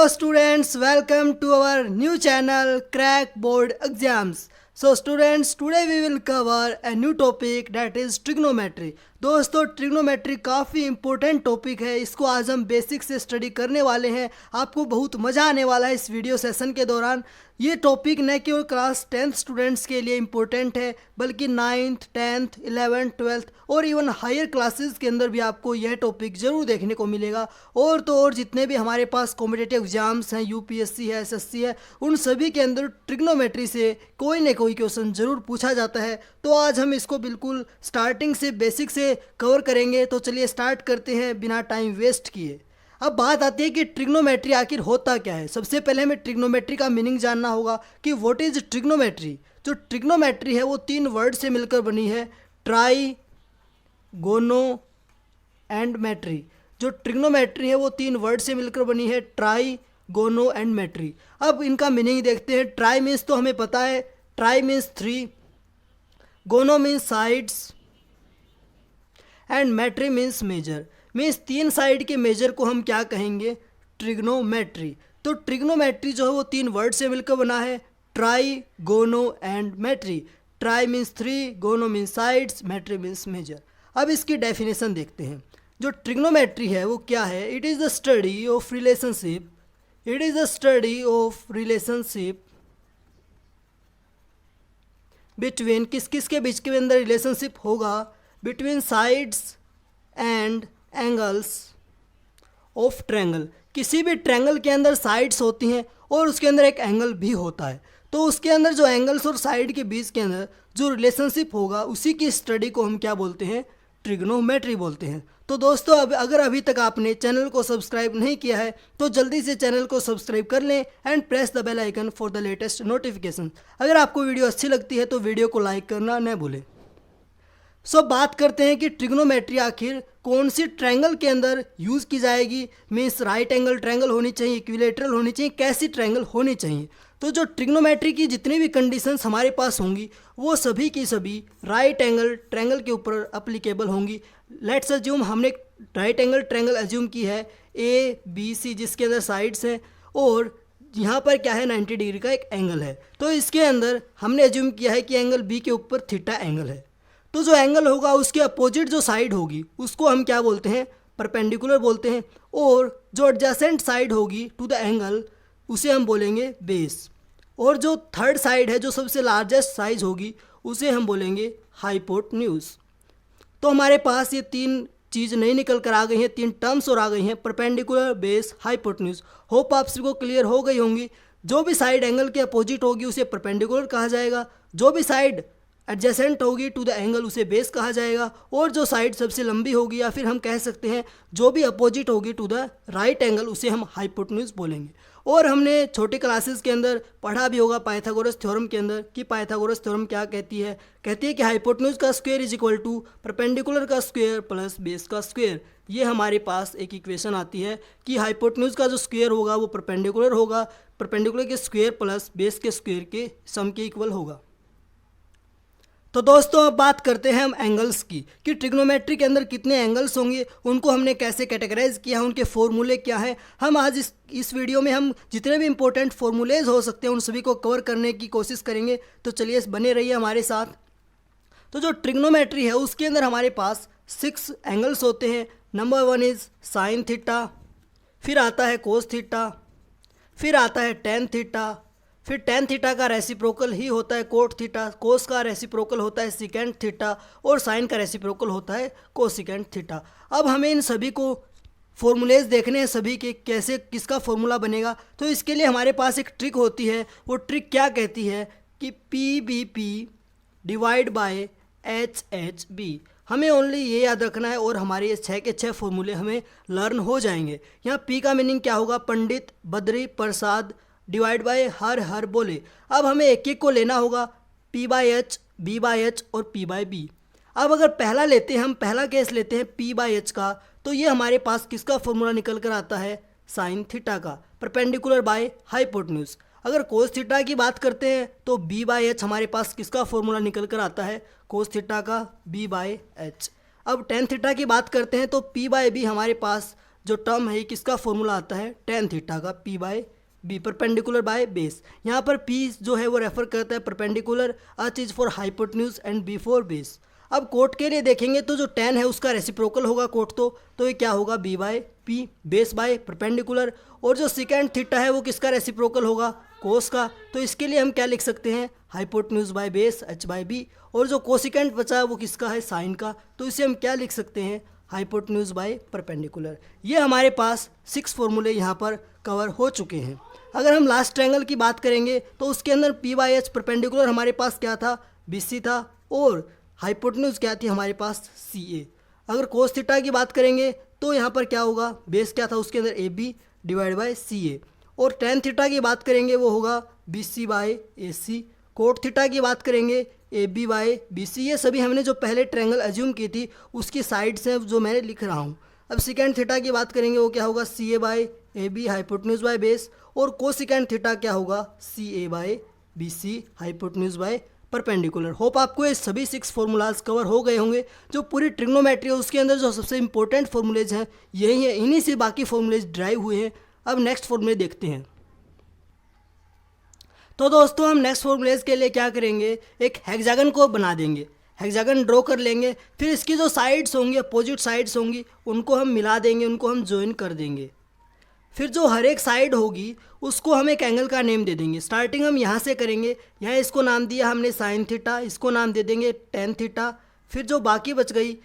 Hello students, welcome to our new channel Crack Board Exams. So students, today we will cover a new topic that is trigonometry. दोस्तों trigonometry काफ़ी important topic है, इसको आज हम basic से study करने वाले हैं। आपको बहुत मज़ा आने वाला है इस वीडियो सेशन के दौरान। ये टॉपिक न केवल क्लास 10th स्टूडेंट्स के लिए इम्पोर्टेंट है बल्कि 9th, 10th, 11th, 12th और इवन हायर क्लासेस के अंदर भी आपको यह टॉपिक ज़रूर देखने को मिलेगा। और तो और जितने भी हमारे पास कॉम्पिटिटिव एग्जाम्स हैं, यूपीएससी है, एसएससी है, उन सभी के अंदर ट्रिग्नोमेट्री से कोई न कोई क्वेश्चन ज़रूर पूछा जाता है। तो आज हम इसको बिल्कुल स्टार्टिंग से बेसिक से कवर करेंगे। तो चलिए स्टार्ट करते हैं बिना टाइम वेस्ट किए। अब बात आती है कि ट्रिग्नोमेट्री आखिर होता क्या है। सबसे पहले हमें ट्रिग्नोमेट्री का मीनिंग जानना होगा कि व्हाट इज ट्रिग्नोमेट्री। जो ट्रिग्नोमेट्री है वो 3 वर्ड से मिलकर बनी है, ट्राई, गोनो एंड मेट्री। जो ट्रिग्नोमेट्री है वो 3 वर्ड से मिलकर बनी है, ट्राई, गोनो एंड मेट्री। अब इनका मीनिंग देखते हैं। ट्राई मीन्स तो हमें पता है, try means 3, gono means sides and metry means measure. Means 3 side के मेजर को हम क्या कहेंगे, ट्रिग्नोमेट्री। तो ट्रिग्नोमेट्री जो है वो 3 वर्ड से मिलकर बना है, ट्राई, गोनो and मेट्री। Try means 3, gono means sides, मेट्री means major. अब इसकी डेफिनेशन देखते हैं। जो ट्रिग्नोमेट्री है वो क्या है, it is the study of relationship, it is the study of relationship between, किस किस के बीच के अंदर रिलेशनशिप होगा, between sides and angles of triangle. किसी भी ट्रायंगल के अंदर साइड्स होती हैं और उसके अंदर एक एंगल भी होता है। तो उसके अंदर जो एंगल्स और साइड के बीच के अंदर जो रिलेशनशिप होगा उसी की स्टडी को हम क्या बोलते हैं, ट्रिग्नोमेट्री बोलते हैं। तो दोस्तों अगर अभी तक आपने चैनल को सब्सक्राइब नहीं किया है तो जल्दी से चैनल को सब्सक्राइब कर लें and press the bell icon for the latest notification. अगर आपको वीडियो अच्छी लगती है तो वीडियो को लाइक करना न भूलें। सो बात करते हैं कि ट्रिग्नोमेट्री आखिर कौन सी ट्रायंगल के अंदर यूज़ की जाएगी। मीन्स राइट एंगल ट्रायंगल होनी चाहिए, इक्विलेटरल होनी चाहिए, कैसी ट्रायंगल होनी चाहिए। तो जो ट्रिग्नोमेट्री की जितनी भी कंडीशंस हमारे पास होंगी वो सभी की सभी राइट एंगल ट्रायंगल के ऊपर अप्लीकेबल होंगी। लेट्स अज्यूम हमने राइट एंगल ट्रायंगल अज्यूम की है ABC, जिसके अंदर साइड्स हैं और यहाँ पर क्या है 90 डिग्री का एक एंगल है। तो इसके अंदर हमने अज्यूम किया है कि एंगल B के ऊपर थीटा एंगल है। तो जो एंगल होगा उसके अपोजिट जो साइड होगी उसको हम क्या बोलते हैं, परपेंडिकुलर बोलते हैं। और जो एडजेसेंट साइड होगी टू द एंगल उसे हम बोलेंगे बेस। और जो थर्ड साइड है, जो सबसे लार्जेस्ट साइज होगी, उसे हम बोलेंगे हाइपोटेन्यूज। तो हमारे पास ये 3 चीज़ नहीं निकल कर आ गई हैं, 3 टर्म्स और आ गई हैं, परपेंडिकुलर, बेस, हाइपोटेन्यूज। होप आप सबको क्लियर हो गई होंगी। जो भी साइड एंगल के अपोजिट होगी उसे परपेंडिकुलर कहा जाएगा, जो भी साइड एडजेसेंट होगी टू द एंगल उसे बेस कहा जाएगा, और जो साइड सबसे लंबी होगी या फिर हम कह सकते हैं जो भी अपोजिट होगी टू द राइट एंगल उसे हम हाइपोटेन्यूज बोलेंगे। और हमने छोटी क्लासेस के अंदर पढ़ा भी होगा पाइथागोरस थ्योरम के अंदर कि पाइथागोरस थ्योरम क्या कहती है कि हाइपोटेन्यूज का square is equal to perpendicular का स्क्वायर प्लस बेस का स्क्वायर। ये हमारे पास एक इक्वेशन आती है कि हाइपोटेन्यूज का जो स्क्वायर होगा वो परपेंडिकुलर होगा, परपेंडिकुलर के स्क्वायर प्लस बेस के स्क्वायर के सम के इक्वल होगा। तो दोस्तों अब बात करते हैं हम एंगल्स की कि ट्रिग्नोमेट्री के अंदर कितने एंगल्स होंगे, उनको हमने कैसे कैटेगराइज किया है, उनके फॉर्मूले क्या है। हम आज इस वीडियो में हम जितने भी इंपॉर्टेंट फॉर्मूलेज हो सकते हैं उन सभी को कवर करने की कोशिश करेंगे। तो चलिए बने रहिए हमारे साथ। तो जो ट्रिग्नोमेट्री है उसके अंदर हमारे पास 6 एंगल्स होते हैं। नंबर 1 इज़ साइन थीटा, फिर आता है कोस थीटा, फिर आता है टेन थीटा, फिर टेन थीटा का रेसिप्रोकल ही होता है कोट थीटा, कोस का रेसिप्रोकल होता है सिकेंड थीटा और साइन का रेसिप्रोकल होता है कोसिकेंड थीटा। अब हमें इन सभी को फॉर्मूलेज देखने हैं सभी के, कैसे किसका फॉर्मूला बनेगा। तो इसके लिए हमारे पास एक ट्रिक होती है। वो ट्रिक क्या कहती है कि PBP डिवाइड बाय HHB। हमें ओनली ये याद रखना है और हमारे ये 6 के 6 फॉर्मूले हमें लर्न हो जाएंगे। यहाँ P का मीनिंग क्या होगा, पंडित, बद्री, प्रसाद, डिवाइड बाय हर बोले। अब हमें एक एक को लेना होगा, P/H, B/H और P/B। अब अगर पहला लेते हैं, हम पहला केस लेते हैं P/H का, तो ये हमारे पास किसका फॉर्मूला निकल कर आता है, साइन थीटा का, परपेंडिकुलर बाय हाइपोटेन्यूज। अगर कोस थीटा की बात करते हैं तो B/H हमारे पास किसका फॉर्मूला निकल कर आता है, कोस थीटा का, B/H। अब टेन थीटा की बात करते हैं तो P/B हमारे पास जो टर्म है किसका फॉर्मूला आता है, टेन थीटा का, P by B, perpendicular by base. यहाँ पर पी जो है वो रेफर करता है परपेंडिकुलर, अर्थ is for hypotenuse and B for base. अब कोट के लिए देखेंगे तो जो टेन है उसका रेसिप्रोकल होगा कोट, तो ये क्या होगा, B by P, base by perpendicular. और जो सेकेंड थीटा है वो किसका रेसिप्रोकल होगा, कोस का, तो इसके लिए हम क्या लिख सकते हैं, hypotenuse by base H by B. और जो कोसिकेंट बचा है वो किसका है, साइन का, तो इसे हम क्या लिख सकते हैं, हाइपोटेन्यूज बाय परपेंडिकुलर। ये हमारे पास 6 फॉर्मूले यहाँ पर कवर हो चुके हैं। अगर हम लास्ट ट्रायंगल की बात करेंगे तो उसके अंदर पी बाई एच परपेंडिकुलर हमारे पास क्या था, बी सी था, और हाइपोटेन्यूज क्या थी हमारे पास, सी ए। अगर कोस थीटा की बात करेंगे तो यहाँ पर क्या होगा, बेस क्या था उसके अंदर, A B divide by C A. और टेन थीटा की बात करेंगे वो होगा B C by A C. Cot theta की बात करेंगे A B by B C. ये सभी हमने जो पहले ट्रायंगल एज्यूम की थी उसकी साइड्स हैं जो मैं लिख रहा हूँ। अब सेकेंड थीटा की बात करेंगे वो क्या होगा, C A by A B hypotenuse by base. और कोसिकेंट थीटा क्या होगा, C A by B C hypotenuse by perpendicular. Hope आपको ये सभी 6 फॉर्मूलाज कवर हो गए होंगे। जो पूरी ट्रिग्नोमेट्री है उसके अंदर जो सबसे इंपॉर्टेंट फॉर्मूलेज हैं यही है, इन्हीं से बाकी फॉर्मूलेज ड्राइव हुए हैं। अब नेक्स्ट फॉर्मूले देखते हैं। तो दोस्तों हम नेक्स्ट फॉर्मूलेज के लिए क्या करेंगे, एक हेक्सागन को बना देंगे, हेक्सागन ड्रॉ कर लेंगे। फिर इसकी जो साइड्स होंगी, अपोजिट साइड्स होंगी, उनको हम मिला देंगे, उनको हम ज्वाइन कर देंगे। फिर जो हर एक साइड होगी उसको हम एक एंगल का नेम दे देंगे। स्टार्टिंग हम यहाँ से करेंगे, यहाँ इसको नाम दिया हमने साइन थीटा, इसको नाम दे देंगे टेन थीटा। फिर जो बाकी बच गई,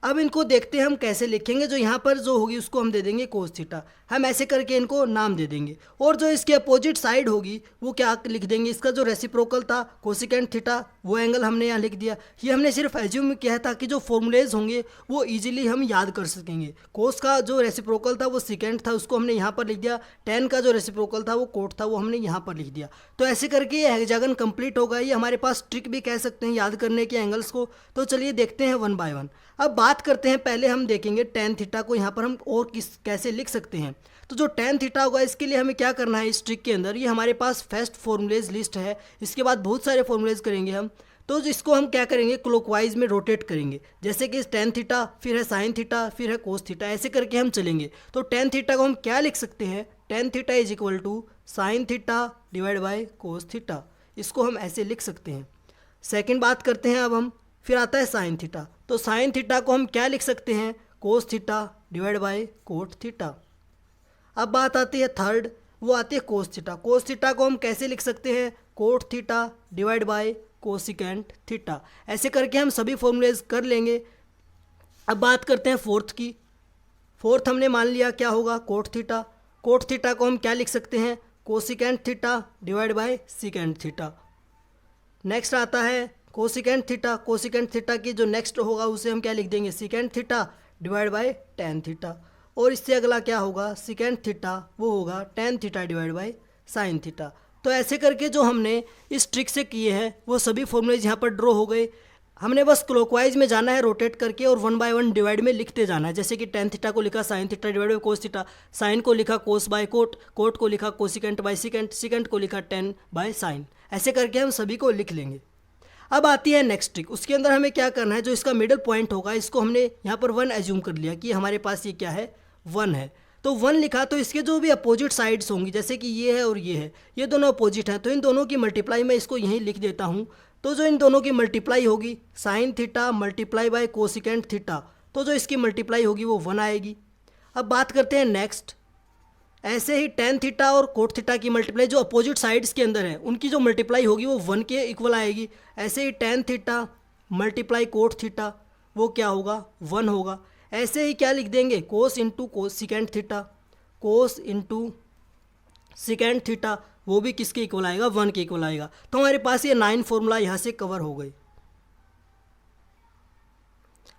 अब इनको देखते हैं हम कैसे लिखेंगे। जो यहाँ पर जो होगी उसको हम दे देंगे कोस थीटा, हम ऐसे करके इनको नाम दे देंगे। और जो इसके अपोजिट साइड होगी वो क्या लिख देंगे, इसका जो रेसिप्रोकल था कोसिकेंट थीटा, वो एंगल हमने यहाँ लिख दिया। ये हमने सिर्फ एज्यूम किया था कि जो फॉर्मूलेज होंगे वो इजीली हम याद कर सकेंगे। कोस का जो रेसिप्रोकल था वो सेकेंट था, उसको हमने यहाँ पर लिख दिया। टेन का जो रेसिप्रोकल था वो कोट था, वो हमने यहाँ पर लिख दिया। तो ऐसे करके ये हेक्सागन कंप्लीट होगा। ये हमारे पास ट्रिक भी कह सकते हैं याद करने के एंगल्स को। तो चलिए देखते हैं वन बाय वन। अब बात करते हैं, पहले हम देखेंगे टेन थीटा को यहाँ पर हम और कैसे लिख सकते हैं। तो जो टेन थीटा होगा इसके लिए हमें क्या करना है, इस ट्रिक के अंदर ये हमारे पास फर्स्ट फॉर्मूलेज लिस्ट है, इसके बाद बहुत सारे फॉर्मूलेज करेंगे हम। तो इसको हम क्या करेंगे, क्लॉकवाइज में रोटेट करेंगे। जैसे कि टेन थीटा, फिर है साइन थीटा, फिर है कोस थीटा, ऐसे करके हम चलेंगे। तो टेन थीटा को हम क्या लिख सकते हैं, tan theta is equal to sine theta divide by cos theta, इसको हम ऐसे लिख सकते हैं। सेकेंड बात करते हैं अब हम, फिर आता है साइन थीटा। तो साइन थीटा को हम क्या लिख सकते हैं, cos theta divide bye cot theta. अब बात आती है थर्ड, वो आती है कोस थीटा। कोस थीटा को हम कैसे लिख सकते हैं, cot theta divide bye cosecant theta. ऐसे करके हम सभी फॉर्मूलेज कर लेंगे। अब बात करते हैं फोर्थ की। फोर्थ हमने मान लिया क्या होगा, कोट थीटा। कोट थीटा को हम क्या लिख सकते हैं, cosecant theta divide bye secant theta. Next आता है कोसिकेंट थीटा। कोसिकेंट थीटा की जो नेक्स्ट होगा उसे हम क्या लिख देंगे, secant theta divide by tan theta. और इससे अगला क्या होगा, सीकेंट थीटा, वो होगा tan theta divide by sine theta. तो ऐसे करके जो हमने इस ट्रिक से किए हैं वो सभी फॉर्मूलेज यहाँ पर ड्रॉ हो गए। हमने बस क्लॉकवाइज में जाना है रोटेट करके, और वन बाय वन डिवाइड में लिखते जाना है। जैसे कि टेन थीटा को लिखा sine theta divide by cos theta, sine को लिखा कोस बाय कोट, कोट को लिखा कोसिकेंट बाय सीकेंट, सीकेंट को लिखा टेन बाय साइन। ऐसे करके हम सभी को लिख लेंगे। अब आती है नेक्स्ट ट्रिक। उसके अंदर हमें क्या करना है, जो इसका मिडल पॉइंट होगा इसको हमने यहाँ पर वन एज्यूम कर लिया कि हमारे पास ये क्या है, वन है। तो वन लिखा, तो इसके जो भी अपोजिट साइड्स होंगी, जैसे कि ये है और ये है, ये दोनों अपोजिट हैं, तो इन दोनों की मल्टीप्लाई मैं इसको यहीं लिख देता हूँ। तो जो इन दोनों की मल्टीप्लाई होगी, sine theta multiply by cosecant theta, तो जो इसकी मल्टीप्लाई होगी वो वन आएगी। अब बात करते हैं नेक्स्ट। ऐसे ही टेन थीटा और कोट थीटा की मल्टीप्लाई जो अपोजिट साइड्स के अंदर है उनकी जो मल्टीप्लाई होगी वो वन के इक्वल आएगी। ऐसे ही ten theta multiply cot theta, वो क्या होगा, वन होगा। ऐसे ही क्या लिख देंगे, कोस इंटू कोस सीकेंट थीटा, कोस इंटू सीकेंट थीटा, वो भी किसके इक्वल आएगा, वन के इक्वल आएगा। तो हमारे पास ये 9 फॉर्मूला यहाँ से कवर हो गए।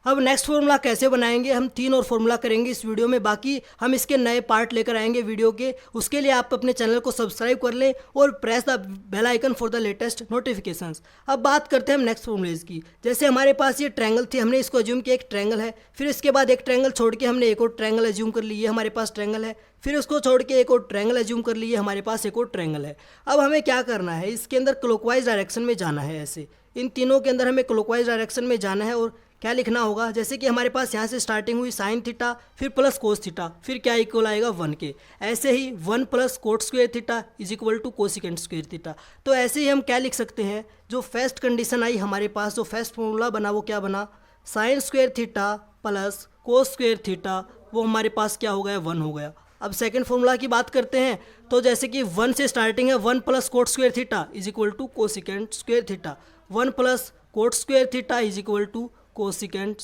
अब नेक्स्ट फॉर्मूला कैसे बनाएंगे, हम 3 और फॉर्मूला करेंगे इस वीडियो में। बाकी हम इसके नए पार्ट लेकर आएंगे वीडियो के। उसके लिए आप अपने चैनल को सब्सक्राइब कर लें और press the bell icon for the latest notifications. अब बात करते हैं हम नेक्स्ट फॉर्मूलेज की। जैसे हमारे पास ये ट्रायंगल थी, हमने इसको एज्यूम किया एक ट्रायंगल है। फिर इसके बाद एक ट्रायंगल छोड़ के हमने एक और ट्रायंगल एज्यूम कर ली, ये हमारे पास ट्रायंगल है। फिर उसको छोड़ के एक और ट्रायंगल एज्यूम कर लिए, हमारे पास एक और ट्रायंगल है। अब हमें क्या करना है, इसके अंदर क्लॉकवाइज डायरेक्शन में जाना है। ऐसे इन तीनों के अंदर हमें क्लॉकवाइज डायरेक्शन में जाना है और क्या लिखना होगा, जैसे कि हमारे पास यहाँ से स्टार्टिंग हुई साइन थीटा, फिर प्लस कोस थीटा, फिर क्या इक्वल आएगा 1 के। ऐसे ही 1 plus cot square theta is equal to cosecant square theta. तो ऐसे ही हम क्या लिख सकते हैं, जो फर्स्ट कंडीशन आई हमारे पास, जो फर्स्ट फॉर्मूला बना वो क्या बना, sine square theta plus cos square theta, वो हमारे पास क्या हो गया 1 हो गया। अब सेकंड फॉर्मूला की बात करते हैं, तो जैसे कि 1 से स्टार्टिंग है, 1 plus cot square theta is equal to cosecant square theta, 1 plus cot square theta is equal to cosecant